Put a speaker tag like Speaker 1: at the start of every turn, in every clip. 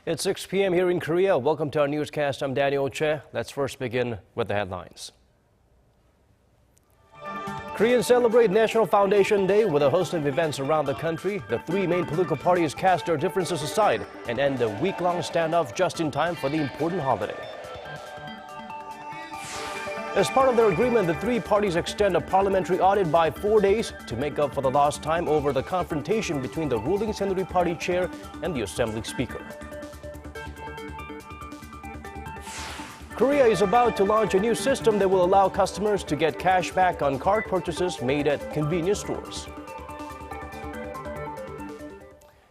Speaker 1: It's 6 p.m. here in Korea. Welcome to our newscast. I'm Daniel Che. Let's first begin with the headlines. Koreans celebrate National Foundation Day with a host of events around the country. The three main political parties cast their differences aside and end a week-long standoff just in time for the important holiday. As part of their agreement, the three parties extend a parliamentary audit by 4 days to make up for the lost time over the confrontation between the ruling Saenuri Party chair and the Assembly Speaker. Korea is about to launch a new system that will allow customers to get cash back on card purchases made at convenience stores.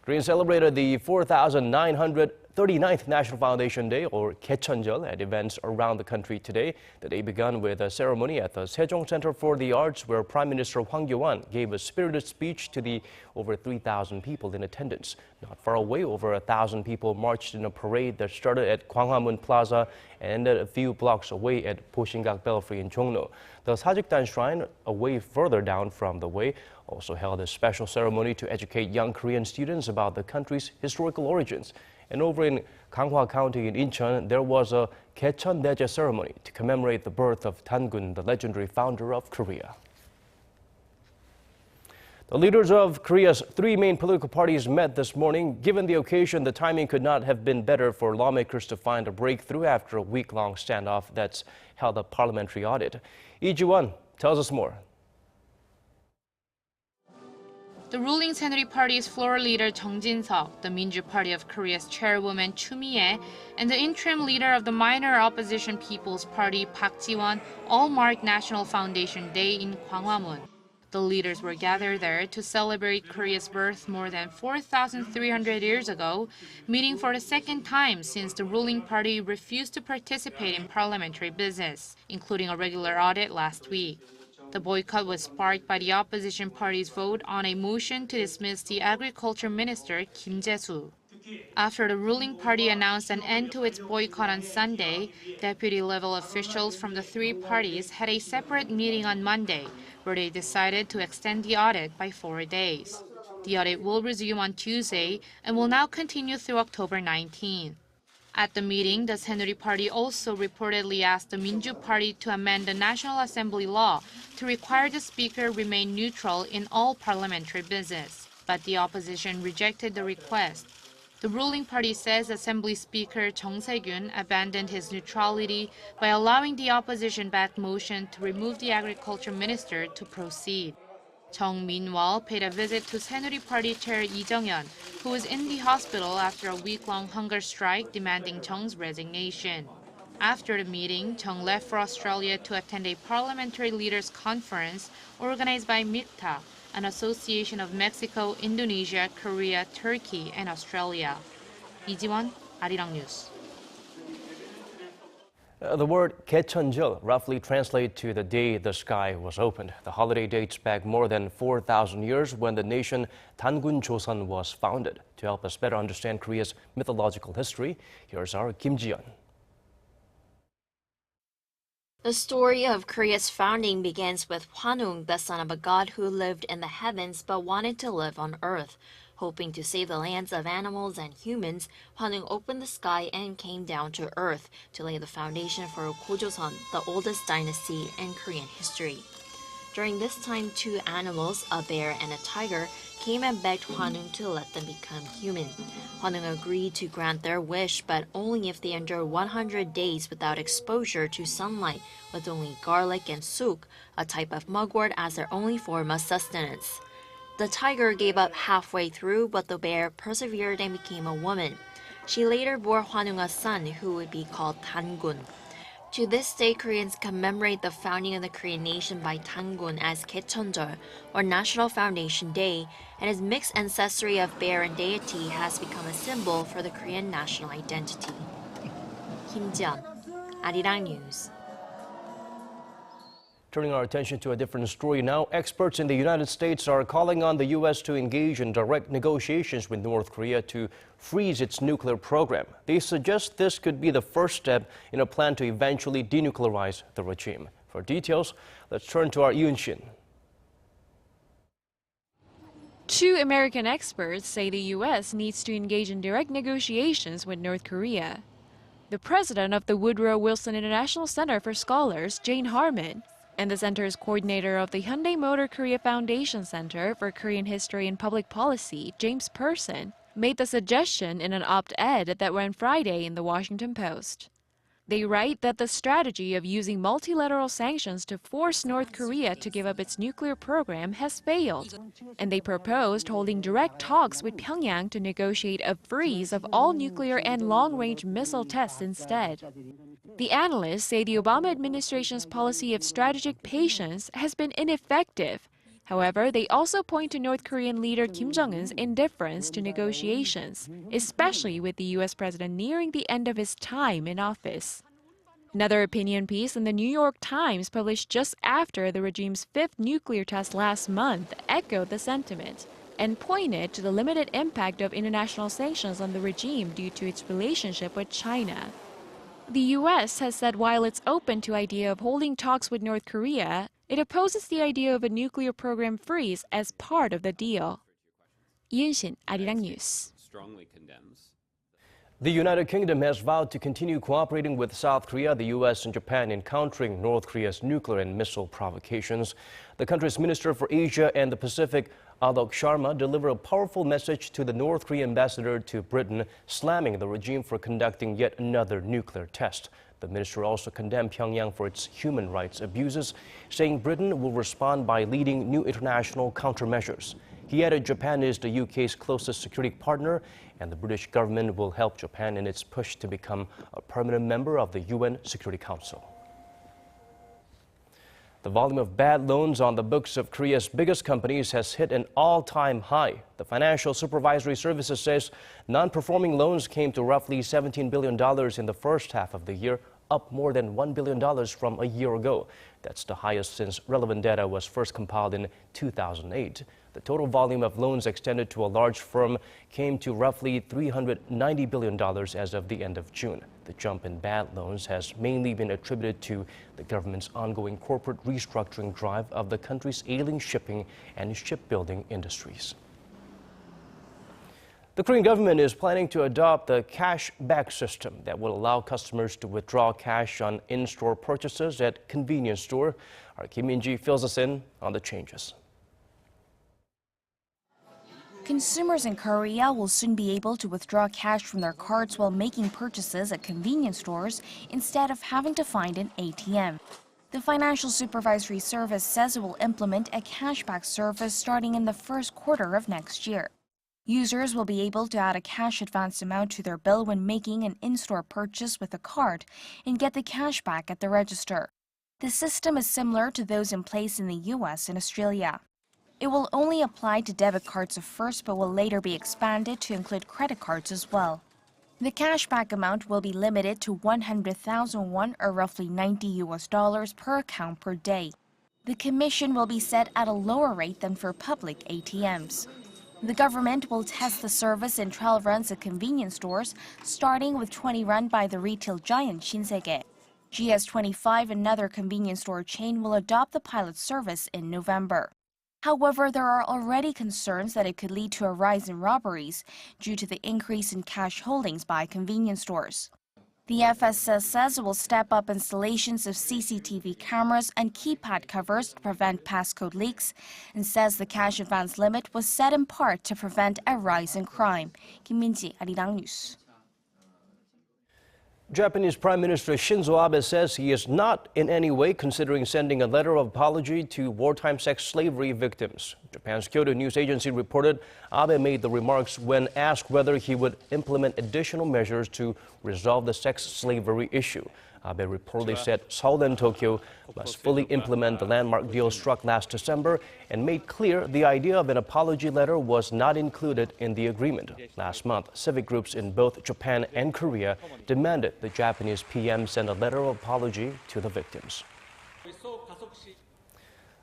Speaker 1: Koreans celebrated the 4,939th National Foundation Day, or Gaecheonjeol, at events around the country today. The day began with a ceremony at the Sejong Center for the Arts, where Prime Minister Hwang Kyo-won gave a spirited speech to the over 3,000 people in attendance. Not far away, over 1,000 people marched in a parade that started at Gwanghwamun Plaza and ended a few blocks away at Bosinggak Belfry in Jongno. The Sajikdan Shrine, away further down from the way, also held a special ceremony to educate young Korean students about the country's historical origins. And over in Ganghwa County in Incheon, there was a Gaecheondaeje ceremony to commemorate the birth of Dangun, the legendary founder of Korea. The leaders of Korea's three main political parties met this morning. Given the occasion, the timing could not have been better for lawmakers to find a breakthrough after a week-long standoff that's held a parliamentary audit. Lee Ji-won tells us more.
Speaker 2: The ruling Saenuri Party's floral leader Chung Jin-seok, the Minju Party of Korea's chairwoman Chu Mi-ae, and the interim leader of the minor opposition People's Party Park Ji-won all marked National Foundation Day in Gwanghwamun. The leaders were gathered there to celebrate Korea's birth more than 4,300 years ago, meeting for the second time since the ruling party refused to participate in parliamentary business, including a regular audit last week. The boycott was sparked by the opposition party's vote on a motion to dismiss the agriculture minister Kim Jae-soo. After the ruling party announced an end to its boycott on Sunday, deputy-level officials from the three parties had a separate meeting on Monday, where they decided to extend the audit by 4 days. The audit will resume on Tuesday and will now continue through October 19. At the meeting, the Saenuri Party also reportedly asked the Minju Party to amend the National Assembly law to require the speaker remain neutral in all parliamentary business, but the opposition rejected the request. The ruling party says Assembly Speaker Chung Se-kyun abandoned his neutrality by allowing the opposition-backed motion to remove the agriculture minister to proceed. Chung, meanwhile, paid a visit to Saenuri Party chair Lee Jung-yeon, who was in the hospital after a week-long hunger strike demanding Chung's resignation. After the meeting, Chung left for Australia to attend a parliamentary leaders conference organized by MICTA, an association of Mexico, Indonesia, Korea, Turkey, and Australia. Lee Ji-won, Arirang News.
Speaker 1: The word Gaecheonjeol roughly translates to the day the sky was opened. The holiday dates back more than 4,000 years when the nation Dangun Joseon was founded. To help us better understand Korea's mythological history, here's our Kim Ji-yeon.
Speaker 3: The story of Korea's founding begins with Hwanung, the son of a god who lived in the heavens but wanted to live on earth. Hoping to save the lands of animals and humans, Hwanung opened the sky and came down to earth to lay the foundation for Gojoseon, the oldest dynasty in Korean history. During this time, two animals, a bear and a tiger, came and begged Hwanung to let them become human. Hwanung agreed to grant their wish, but only if they endured 100 days without exposure to sunlight, with only garlic and suk, a type of mugwort, as their only form of sustenance. The tiger gave up halfway through, but the bear persevered and became a woman. She later bore Hwanung a son who would be called Dangun. To this day, Koreans commemorate the founding of the Korean nation by Dangun as Gaecheonjeol, or National Foundation Day, and his mixed ancestry of bear and deity has become a symbol for the Korean national identity. Kim Ji-yeon, Arirang News.
Speaker 1: Turning our attention to a different story now, experts in the United States are calling on the U.S. to engage in direct negotiations with North Korea to freeze its nuclear program. They suggest this could be the first step in a plan to eventually denuclearize the regime. For details, let's turn to our Yoon Shin.
Speaker 4: Two American experts say the U.S. needs to engage in direct negotiations with North Korea. The president of the Woodrow Wilson International Center for Scholars, Jane Harmon, and the center's coordinator of the Hyundai Motor Korea Foundation Center for Korean History and Public Policy, James Person, made the suggestion in an op-ed that ran Friday in the Washington Post. They write that the strategy of using multilateral sanctions to force North Korea to give up its nuclear program has failed, and they proposed holding direct talks with Pyongyang to negotiate a freeze of all nuclear and long-range missile tests instead. The analysts say the Obama administration's policy of strategic patience has been ineffective. However, they also point to North Korean leader Kim Jong-un's indifference to negotiations, especially with the U.S. president nearing the end of his time in office. Another opinion piece in the New York Times, published just after the regime's fifth nuclear test last month, echoed the sentiment and pointed to the limited impact of international sanctions on the regime due to its relationship with China. The U.S. has said while it's open to the idea of holding talks with North Korea, it opposes the idea of a nuclear program freeze as part of the deal. 이은신, Arirang News.
Speaker 1: The United Kingdom has vowed to continue cooperating with South Korea, the U.S. and Japan in countering North Korea's nuclear and missile provocations. The country's Minister for Asia and the Pacific, Alok Sharma, delivered a powerful message to the North Korean ambassador to Britain, slamming the regime for conducting yet another nuclear test. The minister also condemned Pyongyang for its human rights abuses, saying Britain will respond by leading new international countermeasures. He added Japan is the UK's closest security partner, and the British government will help Japan in its push to become a permanent member of the UN Security Council. The volume of bad loans on the books of Korea's biggest companies has hit an all-time high. The Financial Supervisory Services says non-performing loans came to roughly $17 billion in the first half of the year, up more than $1 billion from a year ago. That's the highest since relevant data was first compiled in 2008. The total volume of loans extended to a large firm came to roughly $390 billion as of the end of June. The jump in bad loans has mainly been attributed to the government's ongoing corporate restructuring drive of the country's ailing shipping and shipbuilding industries. The Korean government is planning to adopt a cash-back system that will allow customers to withdraw cash on in-store purchases at convenience store. Our Kim Min-ji fills us in on the changes.
Speaker 5: Consumers in Korea will soon be able to withdraw cash from their cards while making purchases at convenience stores instead of having to find an ATM. The Financial Supervisory Service says it will implement a cashback service starting in the first quarter of next year. Users will be able to add a cash advance amount to their bill when making an in-store purchase with a card and get the cash back at the register. The system is similar to those in place in the U.S. and Australia. It will only apply to debit cards at first, but will later be expanded to include credit cards as well. The cashback amount will be limited to 100,000 won, or roughly $90 per account per day. The commission will be set at a lower rate than for public ATMs. The government will test the service in trial runs at convenience stores, starting with 20 run by the retail giant Shinsegae. GS25, another convenience store chain, will adopt the pilot service in November. However, there are already concerns that it could lead to a rise in robberies due to the increase in cash holdings by convenience stores. The FSS says it will step up installations of CCTV cameras and keypad covers to prevent passcode leaks, and says the cash advance limit was set in part to prevent a rise in crime. Kim Min-ji, Arirang News.
Speaker 1: Japanese Prime Minister Shinzo Abe says he is not in any way considering sending a letter of apology to wartime sex slavery victims. Japan's Kyodo News Agency reported Abe made the remarks when asked whether he would implement additional measures to resolve the sex slavery issue. Abe reportedly said Seoul and Tokyo must fully implement the landmark deal struck last December and made clear the idea of an apology letter was not included in the agreement. Last month, civic groups in both Japan and Korea demanded the Japanese PM send a letter of apology to the victims.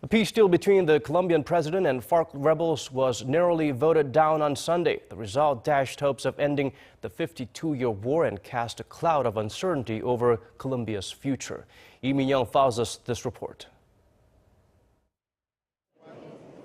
Speaker 1: A peace deal between the Colombian president and FARC rebels was narrowly voted down on Sunday. The result dashed hopes of ending the 52-year war and cast a cloud of uncertainty over Colombia's future. Lee Min-young files us this report.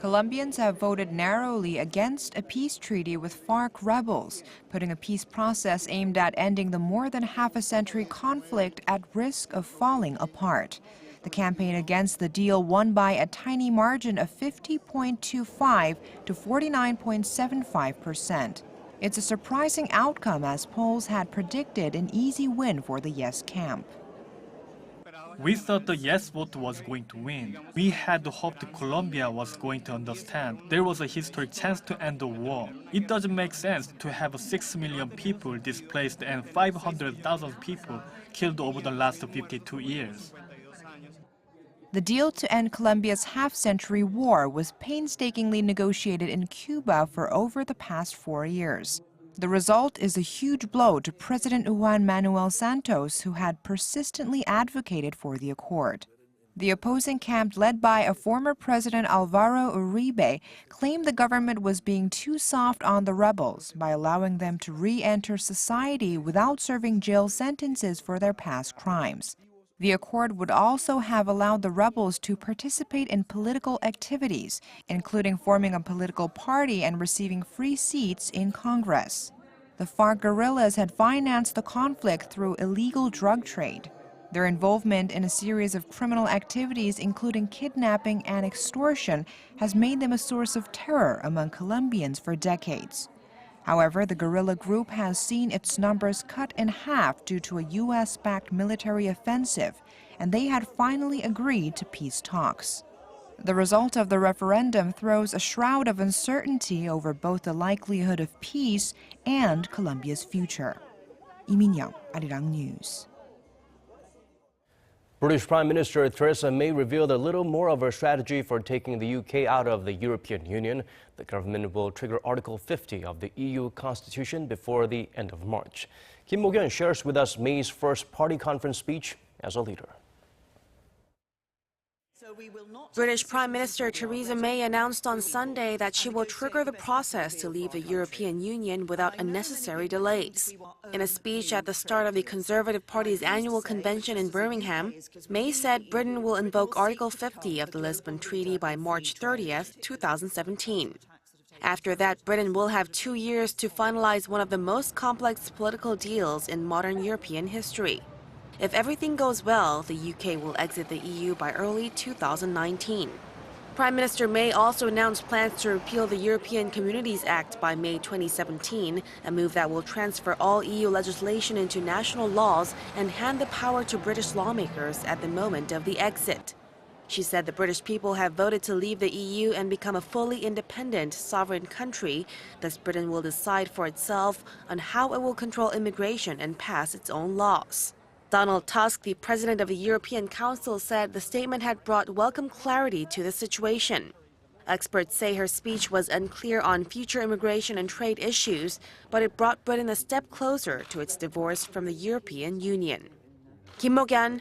Speaker 6: Colombians have voted narrowly against a peace treaty with FARC rebels, putting a peace process aimed at ending the more than half-a-century conflict at risk of falling apart. The campaign against the deal won by a tiny margin of 50.25 to 49.75%. It's a surprising outcome, as polls had predicted an easy win for the yes camp.
Speaker 7: We thought the yes vote was going to win. We had hoped Colombia was going to understand there was a historic chance to end the war. It doesn't make sense to have 6 million people displaced and 500,000 people killed over the last 52 years.
Speaker 6: The deal to end Colombia's half-century war was painstakingly negotiated in Cuba for over the past 4 years. The result is a huge blow to President Juan Manuel Santos, who had persistently advocated for the accord. The opposing camp, led by a former President Alvaro Uribe, claimed the government was being too soft on the rebels by allowing them to re-enter society without serving jail sentences for their past crimes. The accord would also have allowed the rebels to participate in political activities, including forming a political party and receiving free seats in Congress. The FARC guerrillas had financed the conflict through illegal drug trade. Their involvement in a series of criminal activities, including kidnapping and extortion, has made them a source of terror among Colombians for decades. However, the guerrilla group has seen its numbers cut in half due to a U.S.-backed military offensive, and they had finally agreed to peace talks. The result of the referendum throws a shroud of uncertainty over both the likelihood of peace and Colombia's future. Lee Min-young, Arirang News.
Speaker 1: British Prime Minister Theresa May revealed a little more of her strategy for taking the UK out of the European Union. The government will trigger Article 50 of the EU Constitution before the end of March. Kim Mo-kyun shares with us May's first party conference speech as a leader.
Speaker 8: British Prime Minister Theresa May announced on Sunday that she will trigger the process to leave the European Union without unnecessary delays. In a speech at the start of the Conservative Party's annual convention in Birmingham, May said Britain will invoke Article 50 of the Lisbon Treaty by March 30th, 2017. After that, Britain will have 2 years to finalize one of the most complex political deals in modern European history. If everything goes well, the UK will exit the EU by early 2019. Prime Minister May also announced plans to repeal the European Communities Act by May 2017, a move that will transfer all EU legislation into national laws and hand the power to British lawmakers at the moment of the exit. She said the British people have voted to leave the EU and become a fully independent, sovereign country. Thus, Britain will decide for itself on how it will control immigration and pass its own laws. Donald Tusk, the president of the European Council, said the statement had brought welcome clarity to the situation. Experts say her speech was unclear on future immigration and trade issues, but it brought Britain a step closer to its divorce from the European Union. Kim Mo-kyun,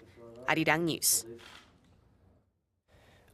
Speaker 8: Arirang News.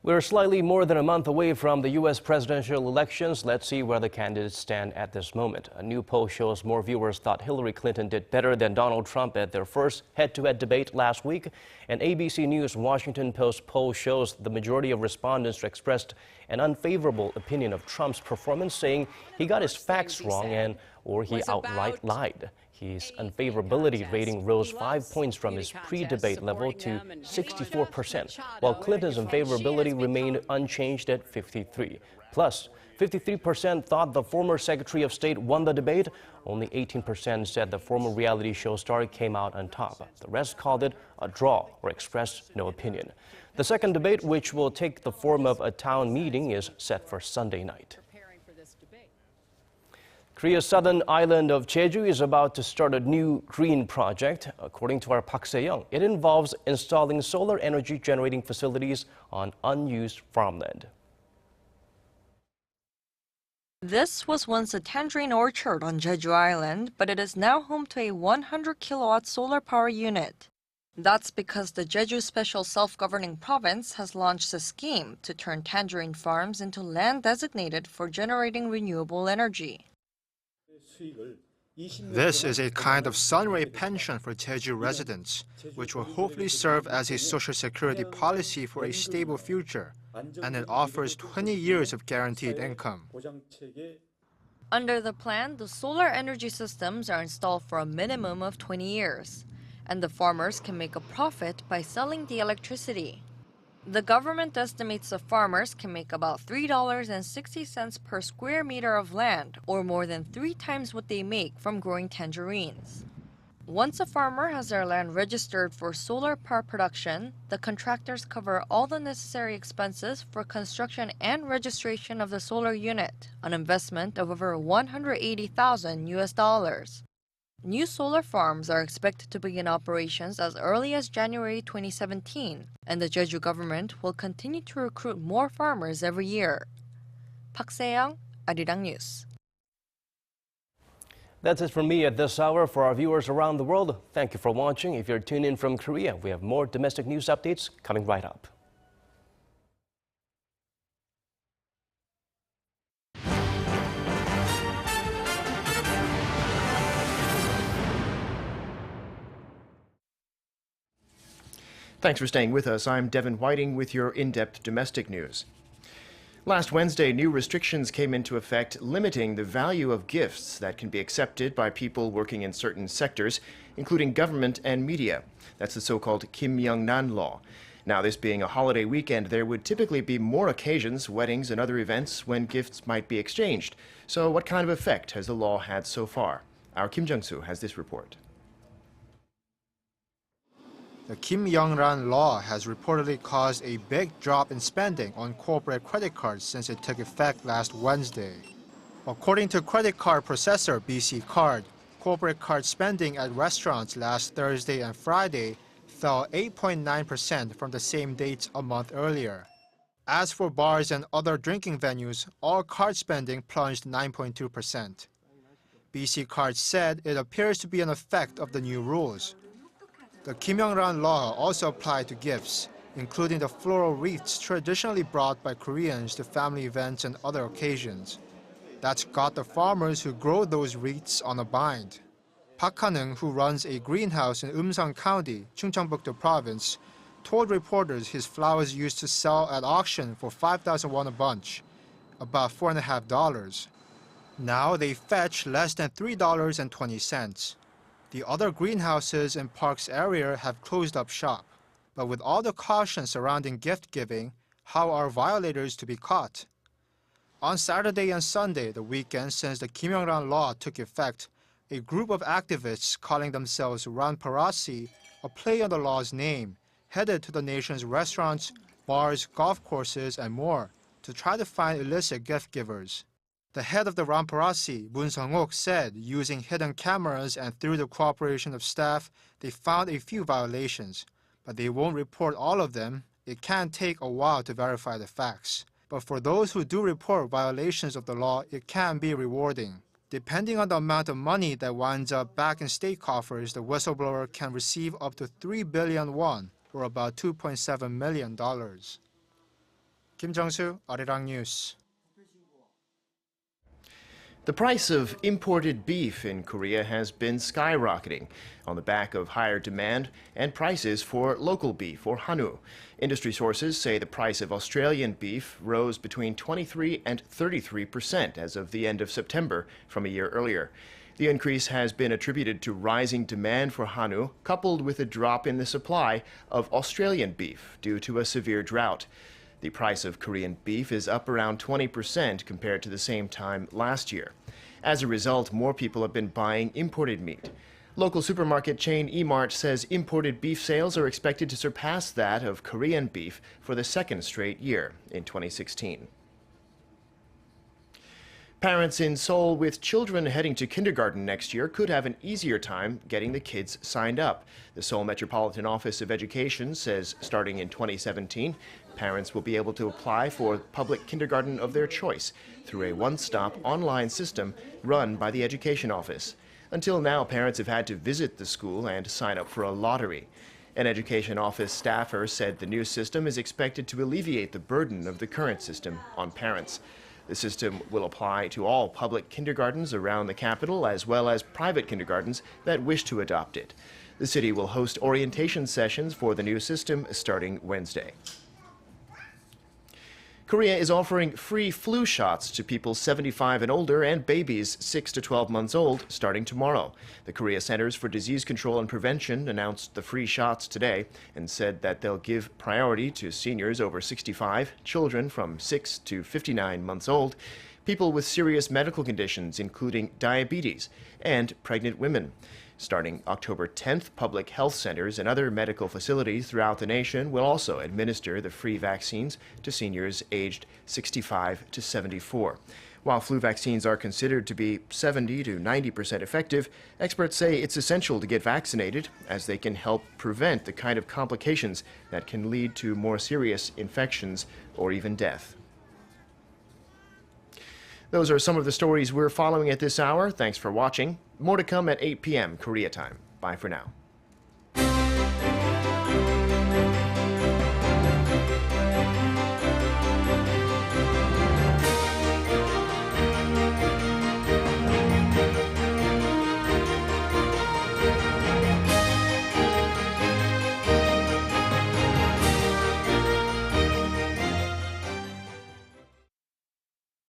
Speaker 1: We're slightly more than a month away from the U.S. presidential elections. Let's see where the candidates stand at this moment. A new poll shows more viewers thought Hillary Clinton did better than Donald Trump at their first head-to-head debate last week. An ABC News Washington Post poll shows the majority of respondents expressed an unfavorable opinion of Trump's performance, saying he got his facts wrong or he outright lied. His unfavorability rating rose 5 points from his pre-debate level to 64%, while Clinton's unfavorability remained unchanged at 53%. Plus, 53% thought the former Secretary of State won the debate. Only 18% said the former reality show star came out on top. The rest called it a draw or expressed no opinion. The second debate, which will take the form of a town meeting, is set for Sunday night. Korea's southern island of Jeju is about to start a new green project. According to our Park Se-young, it involves installing solar energy generating facilities on unused farmland.
Speaker 9: This was once a tangerine orchard on Jeju Island, but it is now home to a 100-kilowatt solar power unit. That's because the Jeju Special Self-Governing Province has launched a scheme to turn tangerine farms into land designated for generating renewable energy.
Speaker 10: This is a kind of sunray pension for Jeju residents, which will hopefully serve as a social security policy for a stable future. and it offers 20 years of guaranteed income.
Speaker 9: Under the plan, the solar energy systems are installed for a minimum of 20 years, and the farmers can make a profit by selling the electricity. The government estimates the farmers can make about $3.60 per square meter of land, or more than 3 times what they make from growing tangerines. Once a farmer has their land registered for solar power production, the contractors cover all the necessary expenses for construction and registration of the solar unit, an investment of over $180,000. New solar farms are expected to begin operations as early as January 2017, and the Jeju government will continue to recruit more farmers every year. Park Se-young, Arirang News.
Speaker 1: That's it from me at this hour. For our viewers around the world, thank you for watching. If you're tuned in from Korea, we have more domestic news updates coming right up. Thanks for staying with us. I'm Devin Whiting with your in-depth domestic news. Last Wednesday, new restrictions came into effect limiting the value of gifts that can be accepted by people working in certain sectors, including government and media. That's the so-called Kim Young-nan law. Now, this being a holiday weekend, there would typically be more occasions, weddings and other events when gifts might be exchanged. So what kind of effect has the law had so far? Our Kim Jung-soo has this report.
Speaker 10: The Kim Young-ran law has reportedly caused a big drop in spending on corporate credit cards since it took effect last Wednesday. According to credit card processor BC Card, corporate card spending at restaurants last Thursday and Friday fell 8.9% from the same dates a month earlier. As for bars and other drinking venues, all card spending plunged 9.2%. BC Card said it appears to be an effect of the new rules. The Kim Young-ran law also applied to gifts, including the floral wreaths traditionally brought by Koreans to family events and other occasions. That's got the farmers who grow those wreaths on a bind. Park Han-eung, who runs a greenhouse in Eumseong County, Chungcheongbuk-do Province, told reporters his flowers used to sell at auction for 5,000 won a bunch, about $4.50. Now they fetch less than $3.20. The other greenhouses in Park's area have closed up shop. But with all the caution surrounding gift giving, how are violators to be caught? On Saturday and Sunday, the weekend since the Kim Young-ran law took effect, a group of activists calling themselves Ranparasi, a play on the law's name, headed to the nation's restaurants, bars, golf courses, and more to try to find illicit gift givers. The head of the Ranparasi, Moon Sung-ok, said using hidden cameras and through the cooperation of staff, they found a few violations. But they won't report all of them. It can take a while to verify the facts. But for those who do report violations of the law, it can be rewarding. Depending on the amount of money that winds up back in state coffers, the whistleblower can receive up to 3 billion won, or about $2.7 million. Kim Jung-soo, Arirang News.
Speaker 1: The price of imported beef in Korea has been skyrocketing on the back of higher demand and prices for local beef, or hanwoo. Industry sources say the price of Australian beef rose between 23% and 33% as of the end of September from a year earlier. The increase has been attributed to rising demand for hanwoo, coupled with a drop in the supply of Australian beef due to a severe drought. The price of Korean beef is up around 20% compared to the same time last year. As a result, more people have been buying imported meat. Local supermarket chain E-Mart says imported beef sales are expected to surpass that of Korean beef for the second straight year in 2016. Parents in Seoul with children heading to kindergarten next year could have an easier time getting the kids signed up. The Seoul Metropolitan Office of Education says starting in 2017, parents will be able to apply for public kindergarten of their choice through a one-stop online system run by the Education Office. Until now, parents have had to visit the school and sign up for a lottery. An Education Office staffer said the new system is expected to alleviate the burden of the current system on parents. The system will apply to all public kindergartens around the capital as well as private kindergartens that wish to adopt it. The city will host orientation sessions for the new system starting Wednesday.
Speaker 11: Korea is offering free flu shots to people 75 and older and babies 6 to 12 months old starting tomorrow. The Korea Centers for Disease Control and Prevention announced the free shots today and said that they'll give priority to seniors over 65, children from 6 to 59 months old, people with serious medical conditions including diabetes, and pregnant women. Starting October 10th, public health centers and other medical facilities throughout the nation will also administer the free vaccines to seniors aged 65 to 74. While flu vaccines are considered to be 70 to 90% effective, experts say it's essential to get vaccinated as they can help prevent the kind of complications that can lead to more serious infections or even death. Those are some of the stories we're following at this hour. Thanks for watching. More to come at 8 p.m. Korea time. Bye for now.